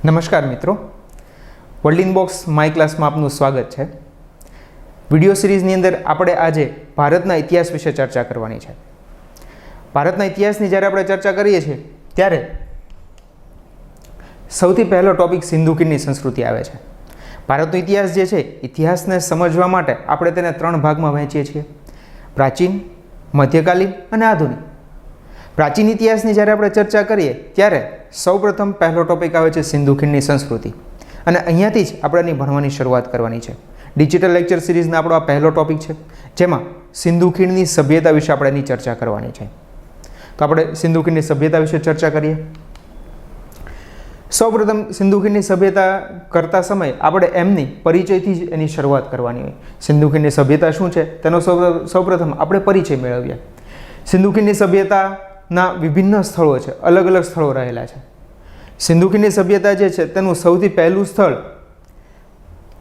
નમસ્કાર મિત્રો, world inbox my ક્લાસમાં આપનું સ્વાગત છે। વિડિયો સિરીઝની અંદર આપણે આજે ભારતના ઇતિહાસ વિશે ચર્ચા કરવાની છે। ભારતના ઇતિહાસની જ્યારે આપણે ચર્ચા કરીએ છીએ ત્યારે સૌથી પહેલો ટોપિક સિંધુ ખીણની સંસ્કૃતિ આવે છે। ભારતનો ઇતિહાસ જે છે, ઇતિહાસને સમજવા માટે આપણે તેને ત્રણ ભાગમાં વહેંચીએ છીએ: પ્રાચીન, મધ્યકાલીન અને આધુનિક। પ્રાચીન ઇતિહાસની જ્યારે આપણે ચર્ચા કરીએ ત્યારે સૌપ્રથમ પહેલો ટોપિક આવે છે સિંધુ ખીણની સંસ્કૃતિ, અને અહીંયાથી જ આપણે એની ભણવાની શરૂઆત કરવાની છે। ડિજિટલ લેક્ચર સિરીઝનો આપણો આ પહેલો ટોપિક છે, જેમાં સિંધુ ખીણની સભ્યતા વિશે આપણે એની ચર્ચા કરવાની છે। તો આપણે સિંધુ ખીણની સભ્યતા વિશે ચર્ચા કરીએ। સૌપ્રથમ સિંધુ ખીણની સભ્યતા કરતા સમયે આપણે એમની પરિચયથી જ એની શરૂઆત કરવાની હોય। સિંધુ ખીણની સભ્યતા શું છે તેનો સૌપ્રથમ આપણે પરિચય મેળવીએ। સિંધુ ખીણની સભ્યતાના વિભિન્ન સ્થળો છે, અલગ અલગ સ્થળો રહેલા છે। સિંધુ ખીણની સભ્યતા જે છે તેનું સૌથી પહેલું સ્થળ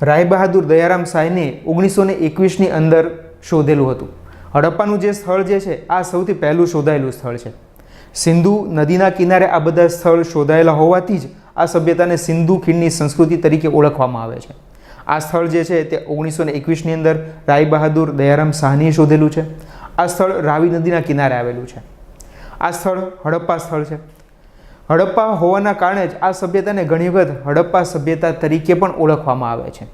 રાય બહાદુર દયારામ શાહને 1921ની અંદર શોધેલું હતું। હડપ્પાનું જે સ્થળ જે છે આ સૌથી પહેલું શોધાયેલું સ્થળ છે। સિંધુ નદીના કિનારે આ બધા સ્થળ શોધાયેલા હોવાથી જ આ સભ્યતાને સિંધુ ખીણની સંસ્કૃતિ તરીકે ઓળખવામાં આવે છે। આ સ્થળ જે છે તે 1921ની અંદર રાય બહાદુર દયારામ શાહને શોધેલું છે। આ સ્થળ રાવી નદીના કિનારે આવેલું છે। આ સ્થળ હડપ્પા સ્થળ છે। હડપ્પા હોવાના કારણે જ આ સભ્યતાને ઘણી વખત હડપ્પા સભ્યતા તરીકે પણ ઓળખવામાં આવે છે।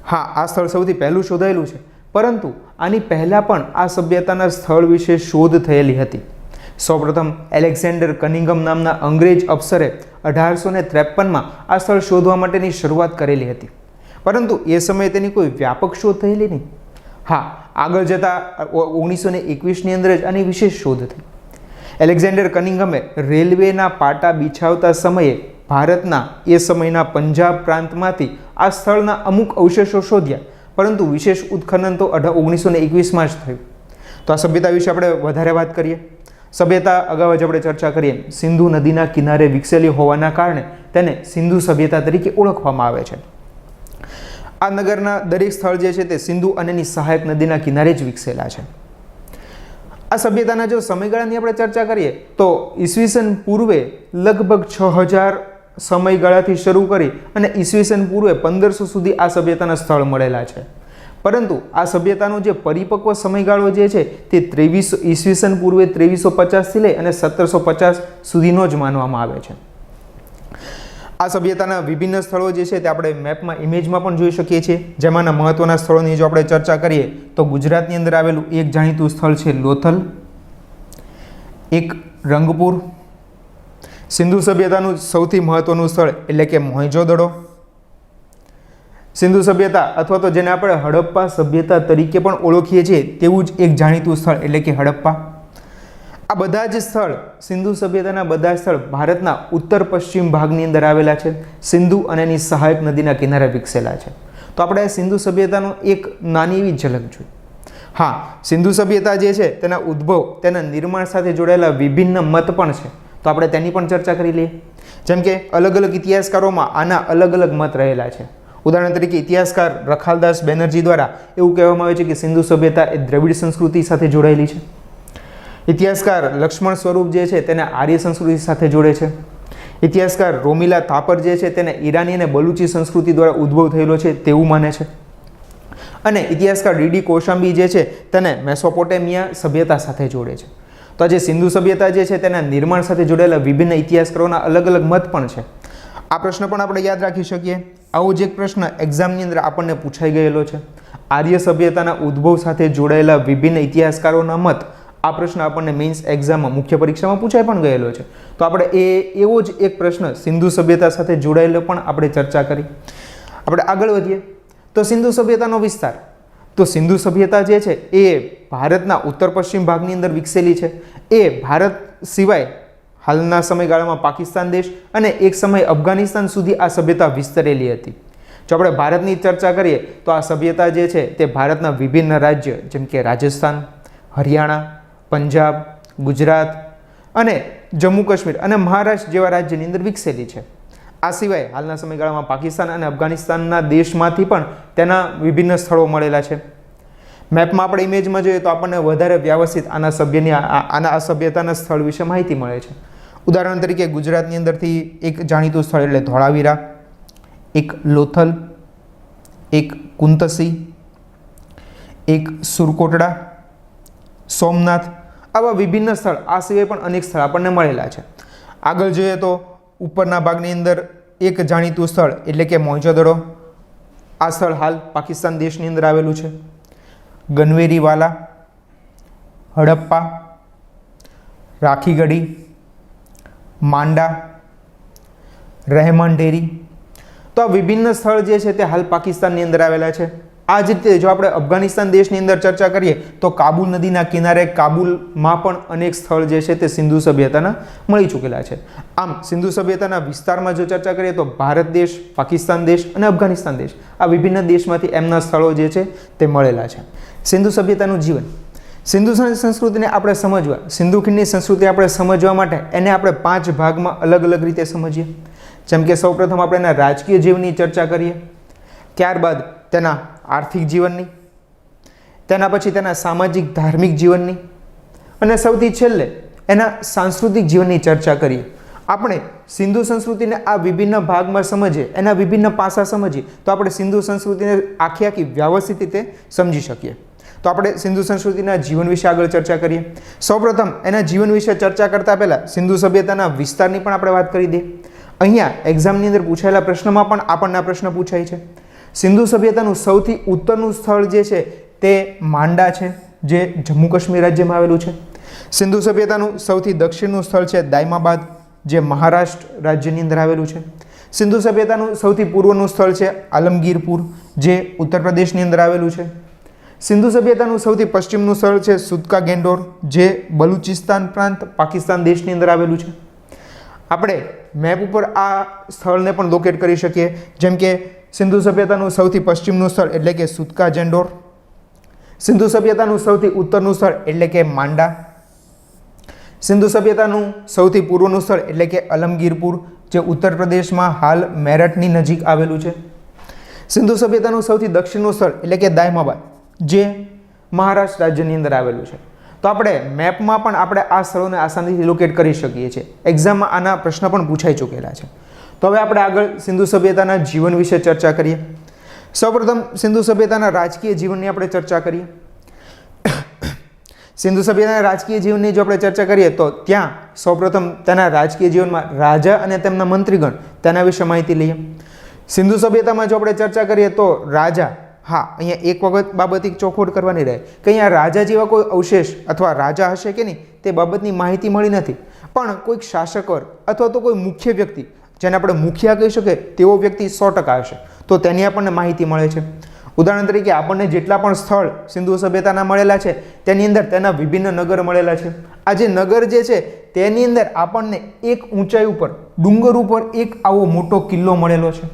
હા, આ સ્થળ સૌથી પહેલું શોધાયેલું છે, પરંતુ આની પહેલાં પણ આ સભ્યતાના સ્થળ વિશે શોધ થયેલી હતી। સૌપ્રથમ એલેક્ઝેન્ડર કનિંઘમ નામના અંગ્રેજ અફસરે 1853માં આ સ્થળ શોધવા માટેની શરૂઆત કરેલી હતી, પરંતુ એ સમયે તેની કોઈ વ્યાપક શોધ થયેલી નહીં। હા, આગળ જતાં 1921ની અંદર જ આની વિશેષ શોધ થઈ। એલેક્ઝેન્ડર કનિંઘમે રેલવેના પાટા બિછાવતા સમયે ભારતના એ સમયના પંજાબ પ્રાંતમાંથી આ સ્થળના અમુક અવશેષો શોધ્યા, પરંતુ વિશેષ ઉત્ખનન તો 1921માં જ થયું। તો આ સભ્યતા વિશે આપણે વધારે વાત કરીએ। સભ્યતા અગાઉ જ આપણે ચર્ચા કરીએ, સિંધુ નદીના કિનારે વિકસેલી હોવાના કારણે તેને સિંધુ સભ્યતા તરીકે ઓળખવામાં આવે છે। આ નગરના દરેક સ્થળ જે છે તે સિંધુ અને એની સહાયક નદીના કિનારે જ વિકસેલા છે। આ સભ્યતાના જો સમયગાળાની આપણે ચર્ચા કરીએ તો ઈસવીસન પૂર્વે લગભગ 6000 સમયગાળાથી શરૂ કરી અને ઈસવીસન પૂર્વે 1500 સુધી આ સભ્યતાના સ્થળ મળેલા છે, પરંતુ આ સભ્યતાનો જે પરિપક્વ સમયગાળો જે છે તે ઈસવીસન પૂર્વે 2350થી લઈ અને 1750 સુધીનો જ માનવામાં આવે છે। આ સભ્યતાના વિભિન્ન સ્થળો જે છે તે આપણે મેપમાં, ઇમેજમાં પણ જોઈ શકીએ છીએ। જેમાંના મહત્વના સ્થળોની જો આપણે ચર્ચા કરીએ તો ગુજરાતની અંદર આવેલું એક જાણીતું સ્થળ છે લોથલ, એક રંગપુર, સિંધુ સભ્યતાનું સૌથી મહત્વનું સ્થળ એટલે કે મોહેંજો-દડો, સિંધુ સભ્યતા અથવા તો જેને આપણે હડપ્પા સભ્યતા તરીકે પણ ઓળખીએ છીએ તેવું જ એક જાણીતું સ્થળ એટલે કે હડપ્પા। આ બધા જ સ્થળ, સિંધુ સભ્યતાના બધા સ્થળ ભારતના ઉત્તર પશ્ચિમ ભાગની અંદર આવેલા છે, સિંધુ અને એની સહાયક નદીના કિનારે વિકસેલા છે। તો આપણે સિંધુ સભ્યતાનો એક નાની એવી ઝલક જોઈ। હા, સિંધુ સભ્યતા જે છે તેના ઉદ્ભવ, તેના નિર્માણ સાથે જોડાયેલા વિભિન્ન મત પણ છે, તો આપણે તેની પણ ચર્ચા કરી લઈએ। જેમ કે અલગ અલગ ઇતિહાસકારોમાં આના અલગ અલગ મત રહેલા છે। ઉદાહરણ તરીકે ઇતિહાસકાર રખાલદાસ બેનર્જી દ્વારા એવું કહેવામાં આવે છે કે સિંધુ સભ્યતા એ દ્રવિડ સંસ્કૃતિ સાથે જોડાયેલી છે। ઇતિહાસકાર લક્ષ્મણ સ્વરૂપ જે છે તેને આર્ય સંસ્કૃતિ સાથે જોડે છે। ઇતિહાસકાર રોમિલા થાપર જે છે તેને ઈરાની અને બલુચી સંસ્કૃતિ દ્વારા ઉદ્ભવ થયેલો છે તેવું માને છે, અને ઇતિહાસકાર ડીડી કોશાંબી જે છે તેને મેસોપોટેમિયા સભ્યતા સાથે જોડે છે। તો આજે સિંધુ સભ્યતા જે છે તેના નિર્માણ સાથે જોડાયેલા વિભિન્ન ઇતિહાસકારોના અલગ અલગ મત પણ છે। આ પ્રશ્ન પણ આપણે યાદ રાખી શકીએ। આવો જ એક પ્રશ્ન એક્ઝામની અંદર આપણને પૂછાઈ ગયેલો છે, આર્ય સભ્યતાના ઉદ્ભવ સાથે જોડાયેલા વિભિન્ન ઇતિહાસકારોના મત। આ પ્રશ્ન આપણને મેઇન્સ એક્ઝામમાં, મુખ્ય પરીક્ષામાં પૂછાઈ પણ ગયેલો છે, તો આપણે એવો જ એક પ્રશ્ન સિંધુ સભ્યતા સાથે જોડાયેલો પણ આપણે ચર્ચા કરી। આપણે આગળ વધીએ તો સિંધુ સભ્યતાનો વિસ્તાર, તો સિંધુ સભ્યતા જે છે એ ભારતના ઉત્તર પશ્ચિમ ભાગની અંદર વિકસેલી છે। એ ભારત સિવાય હાલના સમયગાળામાં પાકિસ્તાન દેશ અને એક સમય અફઘાનિસ્તાન સુધી આ સભ્યતા વિસ્તરેલી હતી। જો આપણે ભારતની ચર્ચા કરીએ તો આ સભ્યતા જે છે તે ભારતના વિભિન્ન રાજ્ય જેમ કે રાજસ્થાન, હરિયાણા, પંજાબ, ગુજરાત અને જમ્મુ કાશ્મીર અને મહારાષ્ટ્ર જેવા રાજ્યની અંદર વિકસેલી છે। આ સિવાય હાલના સમયગાળામાં પાકિસ્તાન અને અફઘાનિસ્તાનના દેશમાંથી પણ તેના વિભિન્ન સ્થળો મળેલા છે। મેપમાં આપણે ઇમેજમાં જોઈએ તો આપણને વધારે વ્યવસ્થિત આના સભ્યતાના સ્થળ વિશે માહિતી મળે છે। ઉદાહરણ તરીકે ગુજરાતની અંદરથી એક જાણીતું સ્થળ એટલે ધોળાવીરા, એક લોથલ, એક કુંતસી, એક સુરકોટડા, સોમનાથ, આવા વિભિન્ન સ્થળ, આ સિવાય પણ અનેક સ્થળ આપણને મળેલા છે. આગળ જોઈએ તો ઉપરના ભાગની અંદર એક જાણીતું સ્થળ એટલે કે મોહેંજો-દડો, આ સ્થળ હાલ પાકિસ્તાન દેશની અંદર આવેલું છે. ગનવેરીવાલા, હડપ્પા, રાખીગઢી, માંડા, રહેમાન ઢેરી, તો આ વિભિન્ન સ્થળ જે છે તે હાલ પાકિસ્તાનની અંદર આવેલા છે. આ જ રીતે જો આપણે અફઘાનિસ્તાન દેશની અંદર ચર્ચા કરીએ તો કાબુલ નદીના કિનારે કાબુલમાં પણ અનેક સ્થળ જે છે તે સિંધુ સભ્યતાના મળી ચૂકેલા છે. આમ સિંધુ સભ્યતાના વિસ્તારમાં જો ચર્ચા કરીએ તો ભારત દેશ, પાકિસ્તાન દેશ અને અફઘાનિસ્તાન દેશ, આ વિભિન્ન દેશમાંથી એમના સ્થળો જે છે તે મળેલા છે. સિંધુ સભ્યતાનું જીવન, સિંધુ સંસ્કૃતિને આપણે સમજવા, સિંધુ ખીણની સંસ્કૃતિ આપણે સમજવા માટે એને આપણે 5 ભાગમાં અલગ અલગ રીતે સમજીએ. જેમ કે સૌપ્રથમ આપણે એના રાજકીય જીવનની ચર્ચા કરીએ, ત્યારબાદ તેના આર્થિક જીવનની, તેના પછી તેના સામાજિક ધાર્મિક જીવનની અને સૌથી છેલ્લે એના સાંસ્કૃતિક જીવનની ચર્ચા કરીએ. આપણે સિંધુ સંસ્કૃતિને આ વિભિન્ન ભાગમાં સમજીએ, એના વિભિન્ન પાસા સમજીએ તો આપણે સિંધુ સંસ્કૃતિને આખી વ્યવસ્થિત રીતે સમજી શકીએ. તો આપણે સિંધુ સંસ્કૃતિના જીવન વિશે આગળ ચર્ચા કરીએ. સૌપ્રથમ એના જીવન વિશે ચર્ચા કરતા પહેલા સિંધુ સભ્યતાના વિસ્તારની પણ આપણે વાત કરી દઈએ. અહીંયા એક્ઝામની અંદર પૂછાયેલા પ્રશ્નમાં પણ આપણને આ પ્રશ્ન પૂછાય છે. સિંધુ સભ્યતાનું સૌથી ઉત્તરનું સ્થળ જે છે તે માંડા છે, જે જમ્મુ કાશ્મીર રાજ્યમાં આવેલું છે. સિંધુ સભ્યતાનું સૌથી દક્ષિણનું સ્થળ છે દાયમાબાદ, જે મહારાષ્ટ્ર રાજ્યની અંદર આવેલું છે. સિંધુ સભ્યતાનું સૌથી પૂર્વનું સ્થળ છે આલમગીરપુર, જે ઉત્તર પ્રદેશની અંદર આવેલું છે. સિંધુ સભ્યતાનું સૌથી પશ્ચિમનું સ્થળ છે સુદકા ગેન્ડોર, જે બલુચિસ્તાન પ્રાંત પાકિસ્તાન દેશની અંદર આવેલું છે. આપણે મેપ ઉપર આ સ્થળને પણ લોકેટ કરી શકીએ, જેમ કે સિંધુ સભ્યતાનું સૌથી પશ્ચિમનું સ્થળ એટલે કે સુદકા જેન્ડોર, સિંધુ સભ્યતાનું સૌથી ઉત્તરનું સ્થળ એટલે કે માંડા, સિંધુ સભ્યતાનું સૌથી પૂર્વનું સ્થળ એટલે કે અલમગીરપુર, જે ઉત્તર પ્રદેશમાં હાલ મેરઠની નજીક આવેલું છે. સિંધુ સભ્યતાનું સૌથી દક્ષિણનું સ્થળ એટલે કે દાયમાબાદ, જે મહારાષ્ટ્ર રાજ્યની અંદર આવેલું છે. તો આપણે મેપમાં પણ આપણે આ સ્થળોને આસાનીથી લોકેટ કરી શકીએ છીએ. એક્ઝામમાં આના પ્રશ્ન પણ પૂછાઈ ચૂકેલા છે. તો હવે આપણે આગળ સિંધુ સભ્યતાના જીવન વિશે ચર્ચા કરીએ. સૌપ્રથમ સિંધુ સભ્યતાના રાજકીય જીવનની આપણે ચર્ચા કરીએ. સિંધુ સભ્યતાના રાજકીય જીવનની જો આપણે ચર્ચા કરીએ તો ત્યાં સૌપ્રથમ તેના રાજકીય જીવનમાં રાજા અને તેમના મંત્રીગણ તેના વિશે માહિતી લઈએ. સિંધુ સભ્યતામાં જો આપણે ચર્ચા કરીએ તો રાજા, હા અહીંયા એક વખત બાબત ચોખવટ કરવાની રહે કે અહીંયા રાજા જેવા કોઈ અવશેષ અથવા રાજા હશે કે નહીં તે બાબતની માહિતી મળી નથી, પણ કોઈક શાસકવર અથવા તો કોઈ મુખ્ય વ્યક્તિ, જેને આપણે મુખિયા કહી શકીએ તેવો વ્યક્તિ 100% હશે, તો તેની આપણને માહિતી મળે છે. ઉદાહરણ તરીકે આપણને જેટલા પણ સ્થળ સિંધુ સભ્યતાના મળેલા છે તેની અંદર તેના વિભિન્ન નગર મળેલા છે. આ જે નગર જે છે તેની અંદર આપણને એક ઊંચાઈ ઉપર ડુંગર ઉપર એક આવો મોટો કિલ્લો મળેલો છે.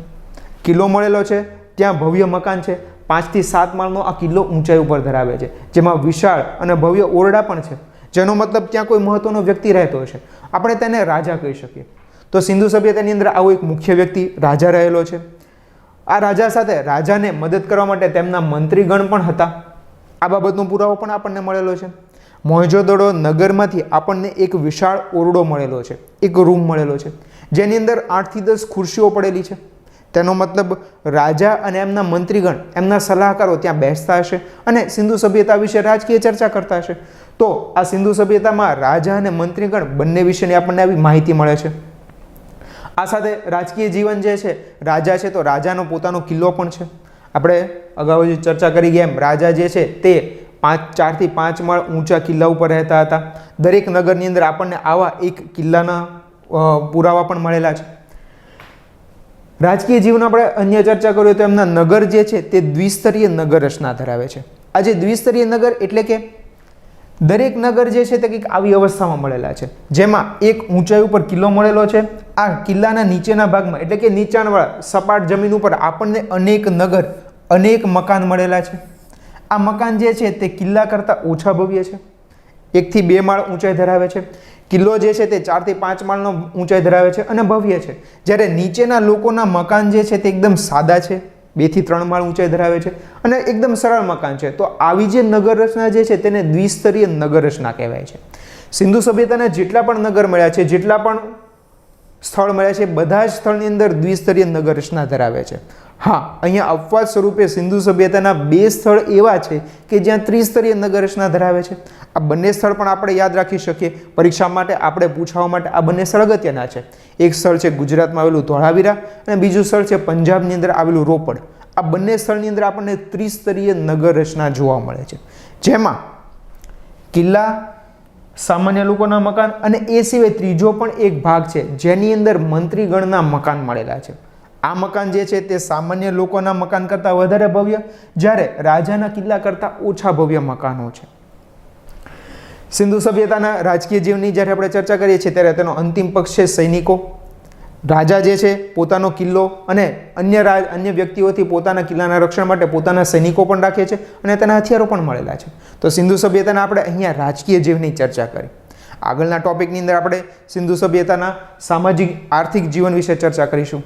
કિલ્લો મળેલો છે, ત્યાં ભવ્ય મકાન છે, 5 થી 7 માળનો આ કિલ્લો ઊંચાઈ ઉપર ધરાવે છે, જેમાં વિશાળ અને ભવ્ય ઓરડા પણ છે, જેનો મતલબ ત્યાં કોઈ મહત્વનો વ્યક્તિ રહેતો હશે. આપણે તેને રાજા કહી શકીએ. તો સિંધુ સભ્યતાની અંદર આવો એક મુખ્ય વ્યક્તિ રાજા રહેલો છે. આ રાજા સાથે રાજાને મદદ કરવા માટે તેમના મંત્રીગણ પણ હતા. આ બાબતનો પુરાવો પણ આપણને મળેલો છે. મોહેંજો-દડો નગરમાંથી આપણને એક વિશાળ ઓરડો મળેલો છે, એક રૂમ મળેલો છે, જેની અંદર 8 થી 10 ખુરશીઓ પડેલી છે. તેનો મતલબ રાજા અને એમના મંત્રીગણ, એમના સલાહકારો ત્યાં બેસતા હશે અને સિંધુ સભ્યતા વિશે રાજકીય ચર્ચા કરતા હશે. તો આ સિંધુ સભ્યતામાં રાજા અને મંત્રીગણ બંને વિશેની આપણને આવી માહિતી મળે છે. આ સાથે રાજકીય જીવન જે છે, રાજા છે તો રાજાનો પોતાનો કિલ્લો પણ છે. આપણે અગાઉ જે ચર્ચા કરી ગયા એમ રાજા જે છે તે 4 થી 5 માળ ઊંચા કિલ્લા ઉપર રહેતા હતા. દરેક નગરની અંદર આપણને આવા એક કિલ્લાના પુરાવા પણ મળેલા છે. રાજકીય જીવન આપણે અન્ય ચર્ચા કરીએ તો એમના નગર જે છે તે દ્વિસ્તરીય નગર રચના ધરાવે છે. આ જે દ્વિસ્તરીય નગર એટલે કે દરેક નગર જે છે તે કંઈક આવી અવસ્થામાં મળેલા છે, જેમાં એક ઊંચાઈ ઉપર કિલ્લો મળેલો છે. આ કિલ્લાના નીચેના ભાગમાં એટલે કે નીચાણવાળા સપાટ જમીન ઉપર આપણને અનેક નગર, અનેક મકાન મળેલા છે. આ મકાન જે છે તે કિલ્લા કરતાં ઓછા ભવ્ય છે, 1 થી 2 માળ ઊંચાઈ ધરાવે છે. કિલ્લો જે છે તે 4 થી 5 માળનો ઊંચાઈ ધરાવે છે અને ભવ્ય છે. જ્યારે નીચેના લોકોના મકાન જે છે તે એકદમ સાદા છે, 2 થી 3 માળ ઊંચાઈ ધરાવે છે અને એકદમ સરળ મકાન છે. તો આવી જે નગર રચના જે છે તેને દ્વિસ્તરીય નગર રચના કહેવાય છે. સિંધુ સભ્યતાના જેટલા પણ નગર મળ્યા છે, જેટલા પણ સ્થળ મળ્યા છે, બધા જ સ્થળની અંદર દ્વિસ્તરીય નગર રચના ધરાવે છે. હા, અહીંયા અપવાદ સ્વરૂપે સિંધુ સભ્યતાના 2 સ્થળ એવા છે કે જ્યાં ત્રિસ્તરીય નગર રચના ધરાવે છે. આ બંને સ્થળ પણ આપણે યાદ રાખી શકીએ પરીક્ષા માટે, આપણે પૂછવા માટે. આ બંને સ્થળ અગત્યના છે. એક સ્થળ છે ગુજરાતમાં આવેલું ધોળાવીરા અને બીજું સ્થળ છે પંજાબની અંદર આવેલું રોપડ. આ બંને સ્થળની અંદર આપણને ત્રિસ્તરીય નગર રચના જોવા મળે છે, જેમાં કિલ્લા, સામાન્ય લોકોના મકાન અને એ સિવાય ત્રીજો પણ એક ભાગ છે જેની અંદર મંત્રીગણના મકાન મળેલા છે. આ મકાન જે છે તે સામાન્ય લોકોના મકાન કરતાં વધારે ભવ્ય, જ્યારે રાજાના કિલ્લા કરતાં ઓછા ભવ્ય મકાનો છે. સિંધુ સભ્યતાના રાજકીય જીવનની જ્યારે આપણે ચર્ચા કરીએ છીએ ત્યારે તેનો અંતિમ પક્ષ છે સૈનિકો. રાજા જે છે પોતાનો કિલ્લો અને અન્ય વ્યક્તિઓથી પોતાના કિલ્લાના રક્ષણ માટે પોતાના સૈનિકો પણ રાખે છે અને તેના હથિયારો પણ મળેલા છે. તો સિંધુ સભ્યતાના આપણે અહીંયા રાજકીય જીવનની ચર્ચા કરી. આગળના ટોપિકની અંદર આપણે સિંધુ સભ્યતાના સામાજિક આર્થિક જીવન વિશે ચર્ચા કરીશું.